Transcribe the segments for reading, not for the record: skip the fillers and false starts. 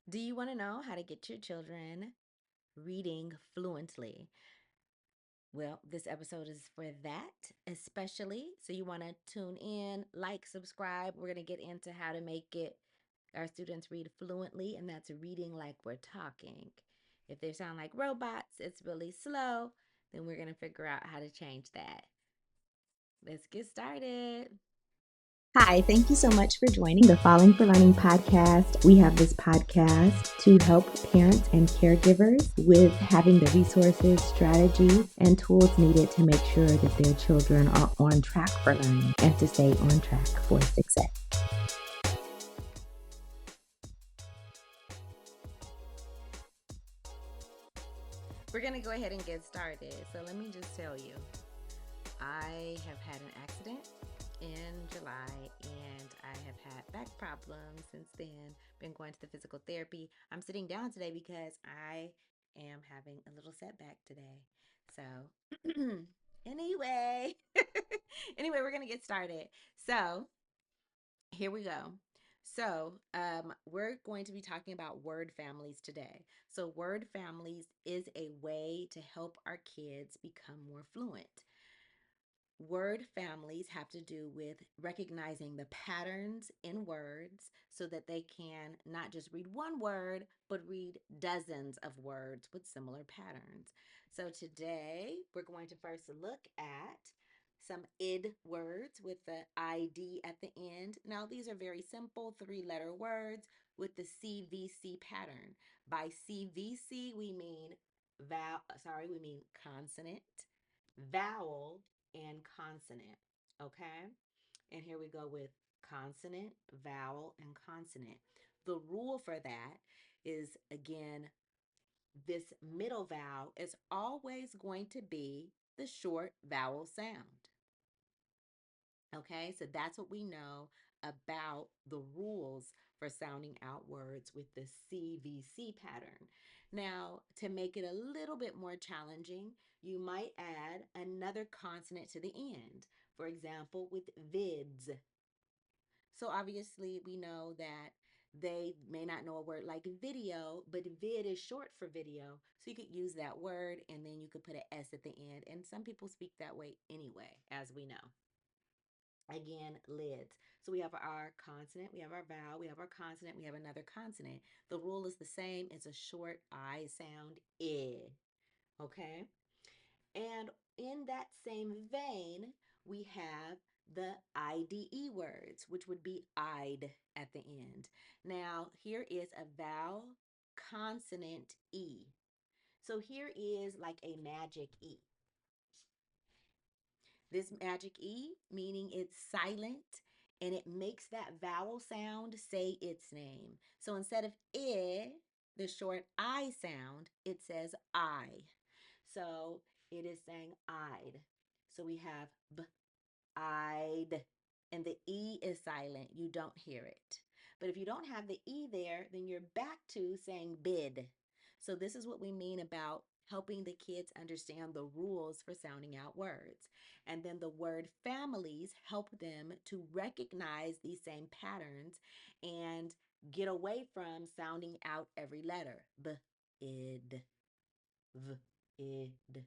Do you want to know how to get your children reading fluently? Well, this episode is for that, especially. So you want to tune in, like, subscribe. We're going to get into how to make it our students read fluently, and that's reading like we're talking. If they sound like robots, it's really slow, then we're going to figure out how to change that. Let's get started. Hi, thank you so much for joining the Falling for Learning podcast. We have this podcast to help parents and caregivers with having the resources, strategies, and tools needed to make sure that their children are on track for learning and to stay on track for success. We're going to go ahead and get started. So let me just tell you, I have had an accident in July and I have had back problems since then. Been going to the physical therapy. I'm sitting down today because I am having a little setback today. So, anyway, anyway, we're going to get started. So, here we go. We're going to be talking about word families today. So, word families is a way to help our kids become more fluent. Word families have to do with recognizing the patterns in words so that they can not just read one word, but read dozens of words with similar patterns. So today we're going to first look at some ID words with the ID at the end. Now, these are very simple three-letter words with the CVC pattern. By CVC, we mean we mean consonant, vowel, and consonant. Okay? And here we go with consonant, vowel, and consonant. The rule for that is again, this middle vowel is always going to be the short vowel sound. Okay, so that's what we know about the rules for sounding out words with the CVC pattern. Now, to make it a little bit more challenging, you might add another consonant to the end. For example, with vids. So obviously, we know that they may not know a word like video, but vid is short for video. So you could use that word and then you could put an S at the end. And some people speak that way anyway, as we know. Again, lids. So we have our consonant, we have our vowel, we have our consonant, we have another consonant. The rule is the same. It's a short I sound, I. Okay? And in that same vein, we have the IDE words, which would be I'd at the end. Now, here is a vowel consonant E. So here is like a magic E. This magic E, meaning it's silent and it makes that vowel sound say its name. So instead of I, the short I sound, it says I. So it is saying I'd. So we have B, I'd, and the E is silent. You don't hear it. But if you don't have the E there, then you're back to saying bid. So this is what we mean about helping the kids understand the rules for sounding out words. And then the word families help them to recognize these same patterns and get away from sounding out every letter. B, id, v, id,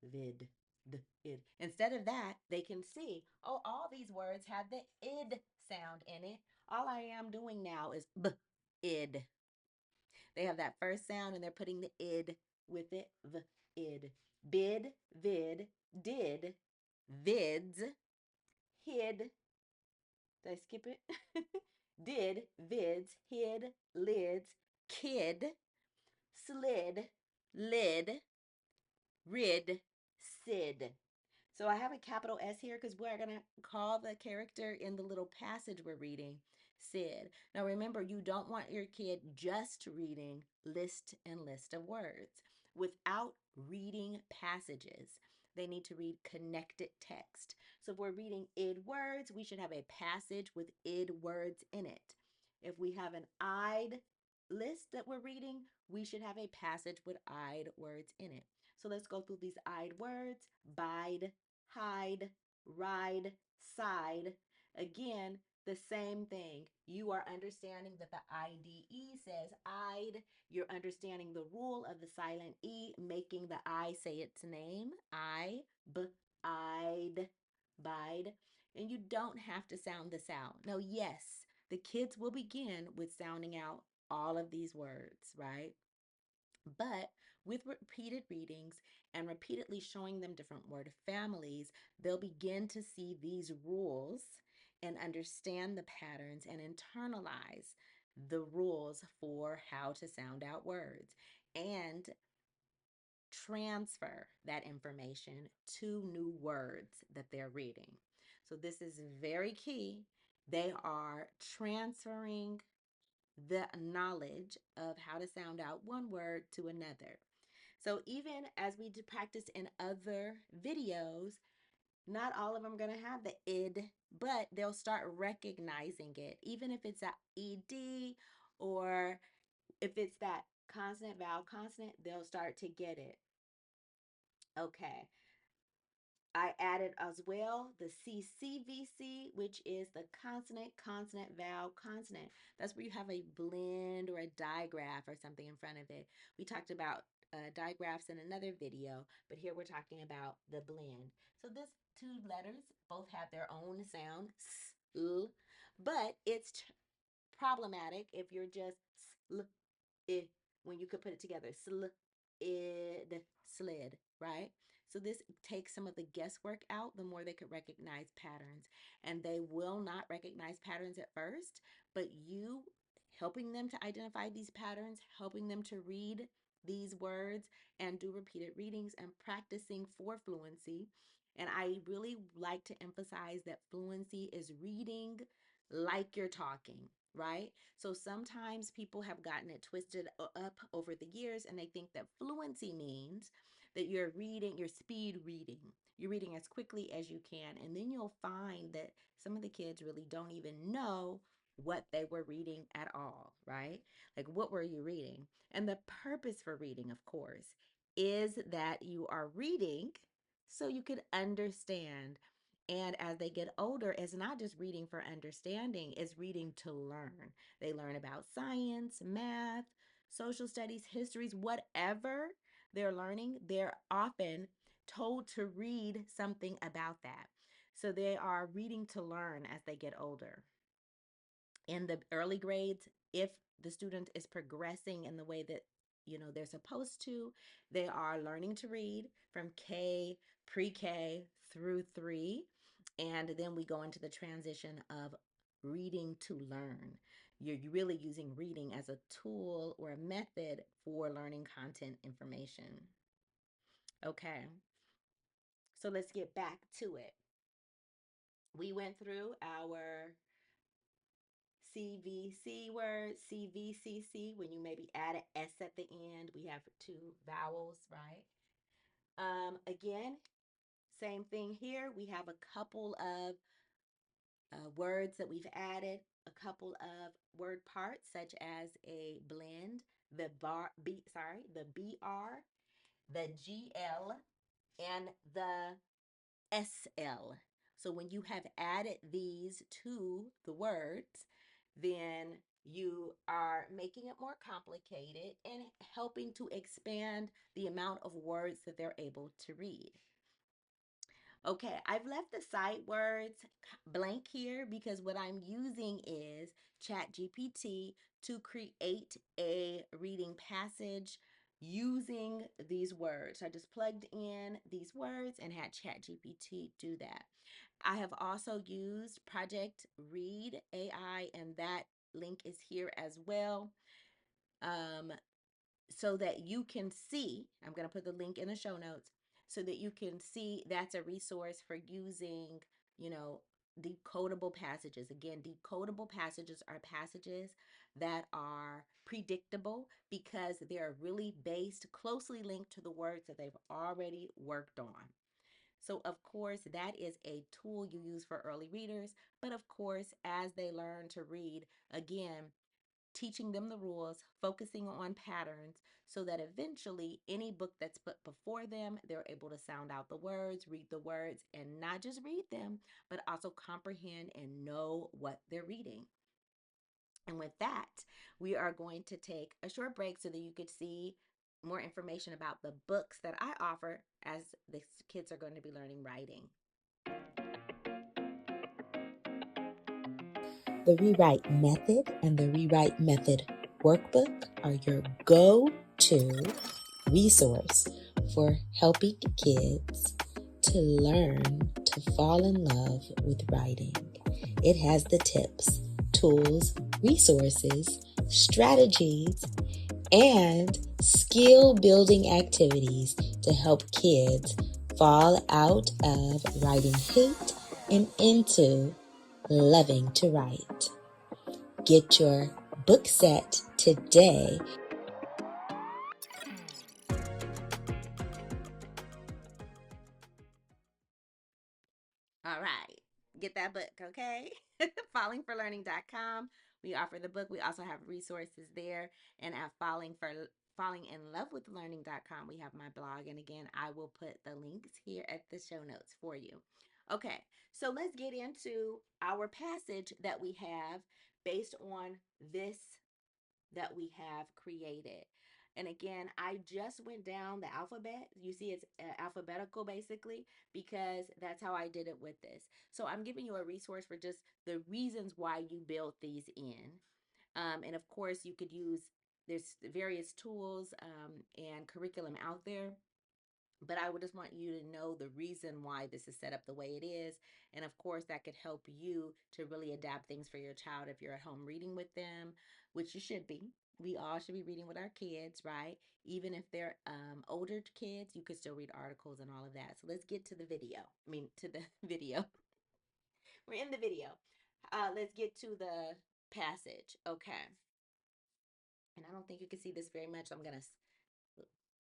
vid, d, id. Instead of that, they can see, oh, all these words have the id sound in it. All I am doing now is b, id. They have that first sound and they're putting the id with it, v, id. Bid, vid, did, vids, hid. Did I skip it? Did, vids, hid, lids, kid, slid, lid, rid, Sid. So I have a capital S here because we're going to call the character in the little passage we're reading Sid. Now remember, you don't want your kid just reading list of words without reading passages. They need to read connected text. So if we're reading id words, we should have a passage with id words in it. If we have an I'd list that we're reading, we should have a passage with I'd words in it. So let's go through these I'd words: bide, hide, ride, side. Again, The same thing. You are understanding that the IDE says I'd. You're understanding the rule of the silent E, making the I say its name. I, b, I'd, bide. And you don't have to sound this out. Now, yes, the kids will begin with sounding out all of these words, right? But with repeated readings and repeatedly showing them different word families, they'll begin to see these rules and understand the patterns and internalize the rules for how to sound out words and transfer that information to new words that they're reading. So, this is very key. They are transferring the knowledge of how to sound out one word to another. So even as we practice in other videos, not all of them are going to have the id, but they'll start recognizing it. Even if it's a ed or if it's that consonant vowel consonant, they'll start to get it. Okay. I added as well the CCVC, which is the consonant, consonant, vowel, consonant. That's where you have a blend or a digraph or something in front of it. We talked about digraphs in another video, but here we're talking about the blend. So this two letters both have their own sound, s, l, but it's problematic if you're just sl, I, when you could put it together, sl, id, slid, right? So this takes some of the guesswork out the more they could recognize patterns. And they will not recognize patterns at first, but you helping them to identify these patterns, helping them to read these words and do repeated readings and practicing for fluency. And I really like to emphasize that fluency is reading like you're talking, right? So sometimes people have gotten it twisted up over the years and they think that fluency means that you're reading, you're speed reading. You're reading as quickly as you can. And then you'll find that some of the kids really don't even know what they were reading at all, right? Like, what were you reading? And the purpose for reading, of course, is that you are reading so you could understand. And as they get older, it's not just reading for understanding, it's reading to learn. They learn about science, math, social studies, histories, whatever they're learning, they're often told to read something about that. So they are reading to learn as they get older. In the early grades, if the student is progressing in the way that they're supposed to, they are learning to read from pre-K through 3, and then we go into the transition of reading to learn. You're really using reading as a tool or a method for learning content information. Okay, so let's get back to it. We went through our CVC word, CVCC, when you maybe add an S at the end. We have two vowels, right? Again, same thing here. We have a couple of words that we've added, a couple of word parts, such as a blend, the BR, the GL, and the SL. So when you have added these to the words, then you are making it more complicated and helping to expand the amount of words that they're able to read. Okay, I've left the sight words blank here because what I'm using is ChatGPT to create a reading passage using these words. So I just plugged in these words and had ChatGPT do that. I have also used Project Read AI, and that link is here as well. Um, so that you can see, I'm going to put the link in the show notes so that you can see that's a resource for using, you know, decodable passages. Again, decodable passages are passages that are predictable because they're really based, closely linked to the words that they've already worked on. So, of course, that is a tool you use for early readers. But of course, as they learn to read, again, teaching them the rules, focusing on patterns so that eventually any book that's put before them, they're able to sound out the words, read the words, and not just read them, but also comprehend and know what they're reading. And with that, we are going to take a short break so that you could see more information about the books that I offer as the kids are going to be learning writing. The Rewrite Method and the Rewrite Method Workbook are your go-to resource for helping kids to learn to fall in love with writing. It has the tips, tools, resources, strategies, and skill building activities to help kids fall out of writing hate and into loving to write. Get your book set today. All right. Get that book, okay? Fallingforlearning.com. We offer the book. We also have resources there. And at fallinginlovewithlearning.com, we have my blog. And again, I will put the links here at the show notes for you. Okay, so let's get into our passage that we have based on this that we have created. And again, I just went down the alphabet. You see, it's alphabetical basically because that's how I did it with this. So I'm giving you a resource for just the reasons why you built these in. And of course, you could use, there's various tools and curriculum out there, but I would just want you to know the reason why this is set up the way it is. And of course, that could help you to really adapt things for your child if you're at home reading with them, which you should be. We all should be reading with our kids, right? Even if they're older kids, you could still read articles and all of that. So let's get to the video. I mean, to the video. We're in the video. Let's get to the passage. Okay. And I don't think you can see this very much. So I'm going to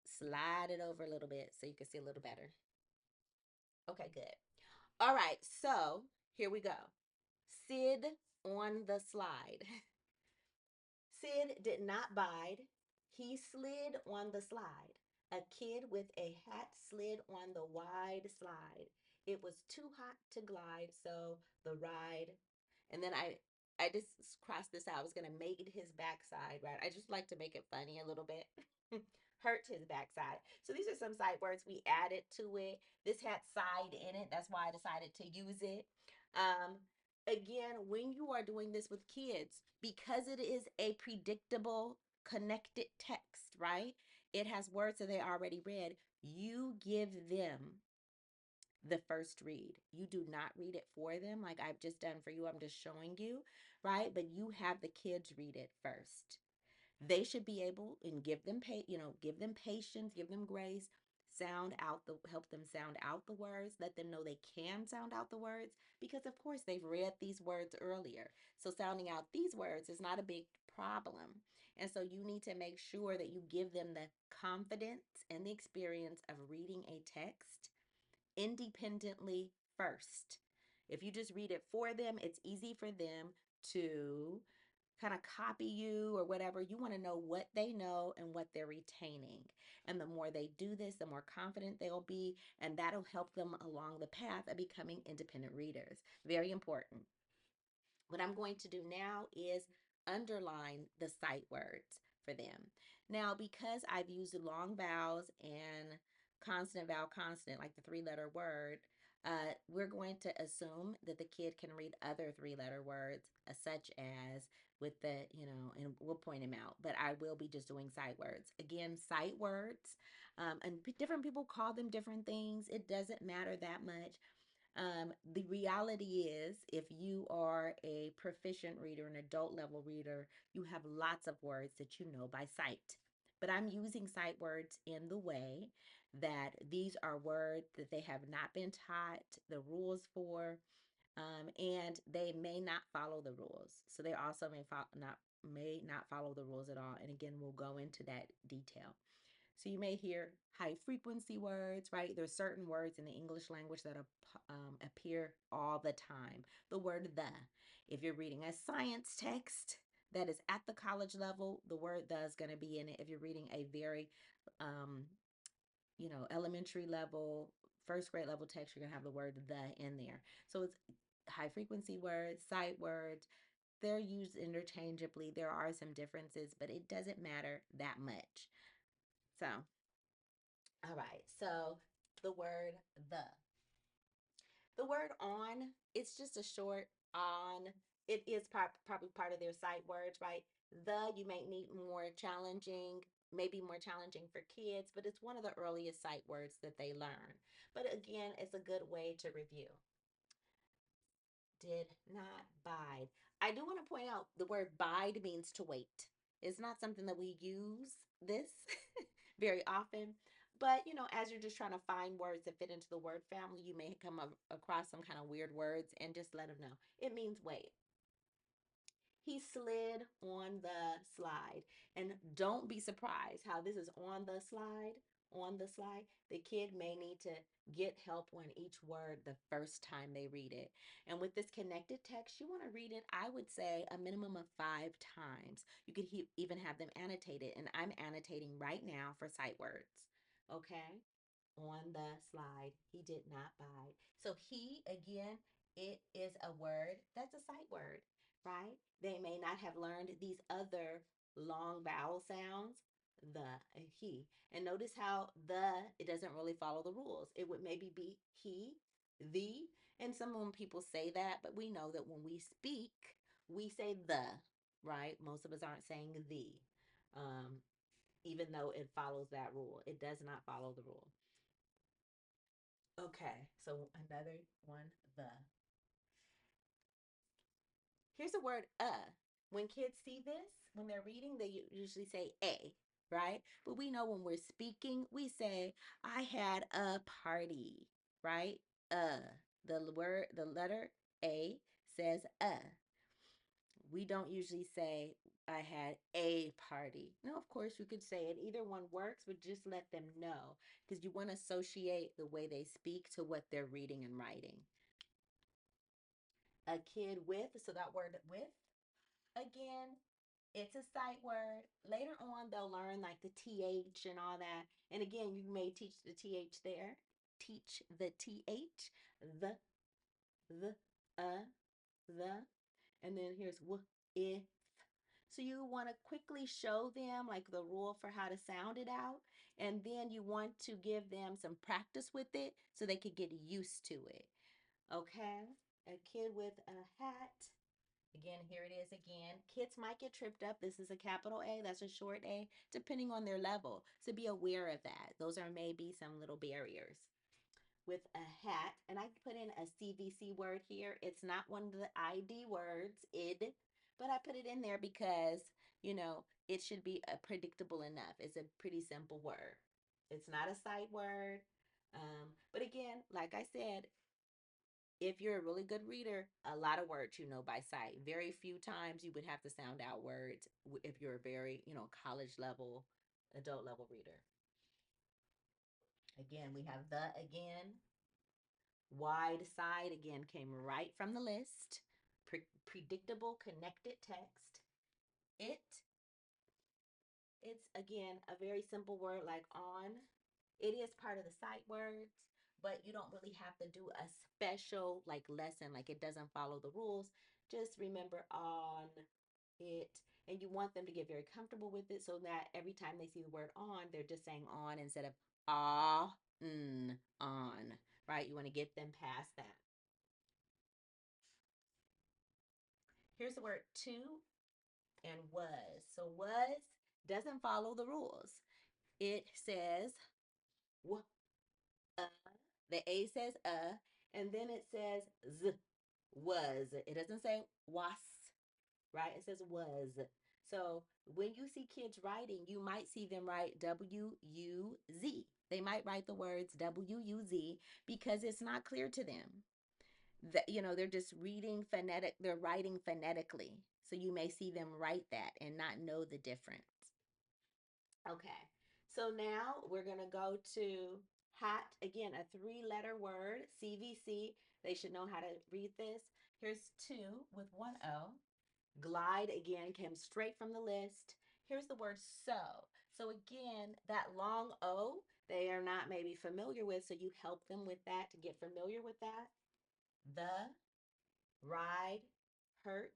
slide it over a little bit so you can see a little better. Okay, good. All right, so here we go. Sid on the slide. Sid did not bide. He slid on the slide. A kid with a hat slid on the wide slide. It was too hot to glide, so the ride. And then I just crossed this out. I was gonna make it his backside, right? I just like to make it funny a little bit. Hurt his backside. So these are some sight words we added to it. This had side in it. That's why I decided to use it. Um, Again, when you are doing this with kids, because it is a predictable, connected text, right? It has words that they already read. You give them the first read. You do not read it for them like I've just done for you. I'm just showing you, right? But you have the kids read it first. They should be able and give them give them patience, give them grace, help them sound out the words, let them know they can sound out the words because of course they've read these words earlier. So sounding out these words is not a big problem. And so you need to make sure that you give them the confidence and the experience of reading a text independently first. If you just read it for them, it's easy for them to kind of copy you or whatever. You want to know what they know and what they're retaining. And the more they do this, the more confident they'll be, and that'll help them along the path of becoming independent readers. Very important. What I'm going to do now is underline the sight words for them. Now, because I've used long vowels and consonant vowel consonant, like the three-letter word, we're going to assume that the kid can read other three-letter words, such as with and we'll point them out, but I will be just doing sight words. Again, sight words, and different people call them different things. It doesn't matter that much. The reality is, if you are a proficient reader, an adult level reader, you have lots of words that you know by sight. But I'm using sight words in the way that these are words that they have not been taught the rules for, and they may not follow the rules. So they also may not follow the rules at all. And again, we'll go into that detail. So you may hear high frequency words, right? There's certain words in the English language that appear all the time. The word the. If you're reading a science text, that is at the college level, the word the is going to be in it. If you're reading a very, um, elementary level, first grade level text, you're going to have the word the in there. So it's high frequency words, sight words. They're used interchangeably. There are some differences, but it doesn't matter that much. So, all right. So the word the. The word on, it's just a short on. It is probably part of their sight words, right? The, you may need more challenging, maybe more challenging for kids, but it's one of the earliest sight words that they learn. But again, it's a good way to review. Did not bide. I do want to point out the word bide means to wait. It's not something that we use this very often. But, as you're just trying to find words that fit into the word family, you may come across some kind of weird words and just let them know. It means wait. He slid on the slide. And don't be surprised how this is on the slide. On the slide, the kid may need to get help on each word the first time they read it. And with this connected text, you want to read it, I would say, a minimum of 5 times. You could even have them annotated. And I'm annotating right now for sight words. Okay? On the slide, he did not bide. So he, again, it is a word that's a sight word, right? They may not have learned these other long vowel sounds, the and he. And notice how it doesn't really follow the rules. It would maybe be he, the, and some people say that, but we know that when we speak, we say the, right? Most of us aren't saying the, um, even though it follows that rule. It does not follow the rule. Okay, so another one, the. Here's the word When kids see this, when they're reading, they usually say a, right? But we know when we're speaking, we say, I had a party, right? The letter A says We don't usually say, I had a party. No, of course, you could say it. Either one works, but just let them know because you want to associate the way they speak to what they're reading and writing. A kid with, so that word with, again, it's a sight word. Later on, they'll learn like the TH and all that. And again, you may teach the TH there. Teach the TH, the, the, the. And then here's w, if. So you want to quickly show them like the rule for how to sound it out. And then you want to give them some practice with it so they could get used to it. Okay? A kid with a hat. Again, here it is again. Kids might get tripped up. This is a capital A, that's a short A, depending on their level. So be aware of that. Those are maybe some little barriers. With a hat, and I put in a CVC word here. It's not one of the ID words, id, but I put it in there because, it should be predictable enough. It's a pretty simple word. It's not a sight word. But again, like I said, if you're a really good reader, a lot of words you know by sight. Very few times you would have to sound out words if you're a very, college level, adult level reader. Again, we have the again. Wide side again came right from the list. Predictable connected text. It, it's again a very simple word like on. It is part of the sight words, but you don't really have to do a special like lesson, like it doesn't follow the rules. Just remember on it, and you want them to get very comfortable with it so that every time they see the word on, they're just saying on instead of ah, on, right? You want to get them past that. Here's the word to and was. So was doesn't follow the rules. It says w, uh, the A says and then it says z, was. It doesn't say was, right? It says was. So when you see kids writing, you might see them write W-U-Z. They might write the words W-U-Z because it's not clear to them. They're just they're writing phonetically. So you may see them write that and not know the difference. Okay. So now we're going to go to hat. Again, a 3-letter word, CVC. They should know how to read this. Here's two with one O. Glide again came straight from the list. Here's the word so. So again, that long O, they are not maybe familiar with, so you help them with that to get familiar with that. The, ride, hurt.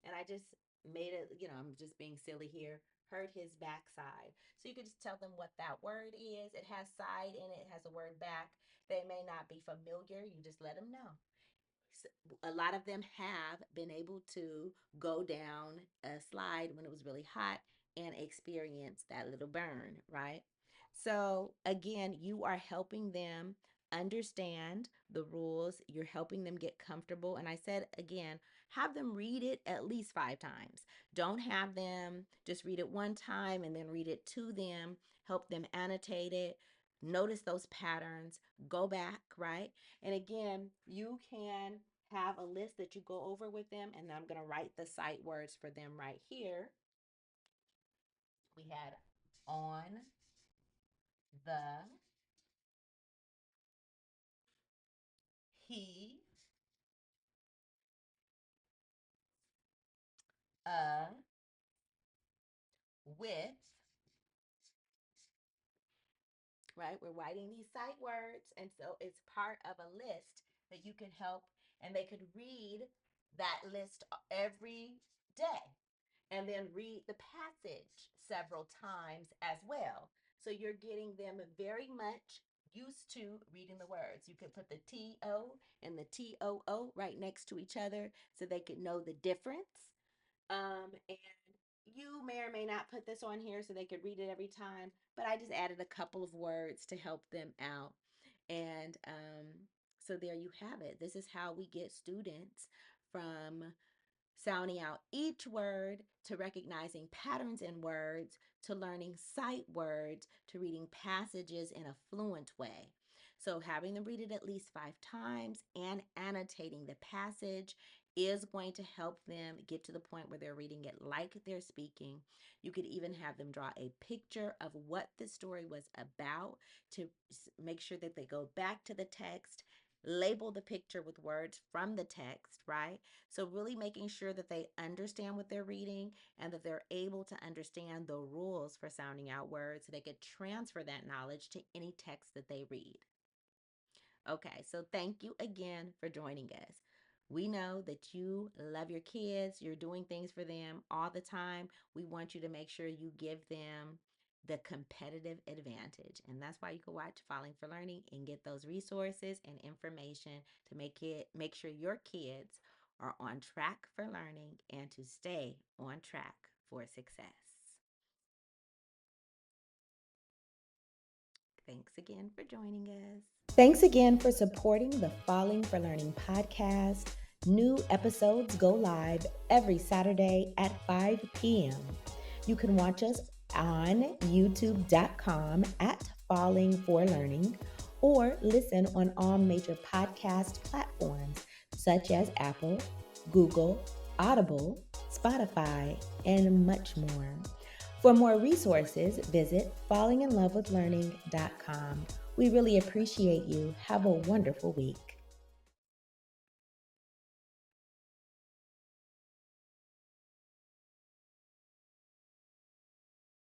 And I just made it, I'm just being silly here. Hurt his backside. So you could just tell them what that word is. It has side in it, it has a word back. They may not be familiar. You just let them know. A lot of them have been able to go down a slide when it was really hot and experience that little burn, right? So, again, you are helping them understand the rules. You're helping them get comfortable. And I said, again, have them read it at least 5 times. Don't have them just read it one time and then read it to them. Help them annotate it. Notice those patterns. Go back, right? And again, you can have a list that you go over with them, and I'm going to write the sight words for them right here. We had on, the, he, with, right? We're writing these sight words, and so it's part of a list that you can help, and they could read that list every day and then read the passage several times as well. So you're getting them very much used to reading the words. You could put the TO and the TOO right next to each other so they could know the difference. And you may or may not put this on here so they could read it every time, but I just added a couple of words to help them out. And so there you have it. This is how we get students from sounding out each word to recognizing patterns in words to learning sight words to reading passages in a fluent way. So, having them read it at least 5 times and annotating the passage is going to help them get to the point where they're reading it like they're speaking. You could even have them draw a picture of what the story was about to make sure that they go back to the text, label the picture with words from the text, right? So, really making sure that they understand what they're reading and that they're able to understand the rules for sounding out words so they could transfer that knowledge to any text that they read. Okay, so thank you again for joining us. We know that you love your kids, you're doing things for them all the time. We want you to make sure you give them the competitive advantage. And that's why you can watch Falling for Learning and get those resources and information to make sure your kids are on track for learning and to stay on track for success. Thanks again for joining us. Thanks again for supporting the Falling for Learning podcast. New episodes go live every Saturday at 5 p.m. You can watch us on youtube.com at Falling for Learning or listen on all major podcast platforms such as Apple, Google, Audible, Spotify, and much more. For more resources, visit fallinginlovewithlearning.com. We really appreciate you. Have a wonderful week.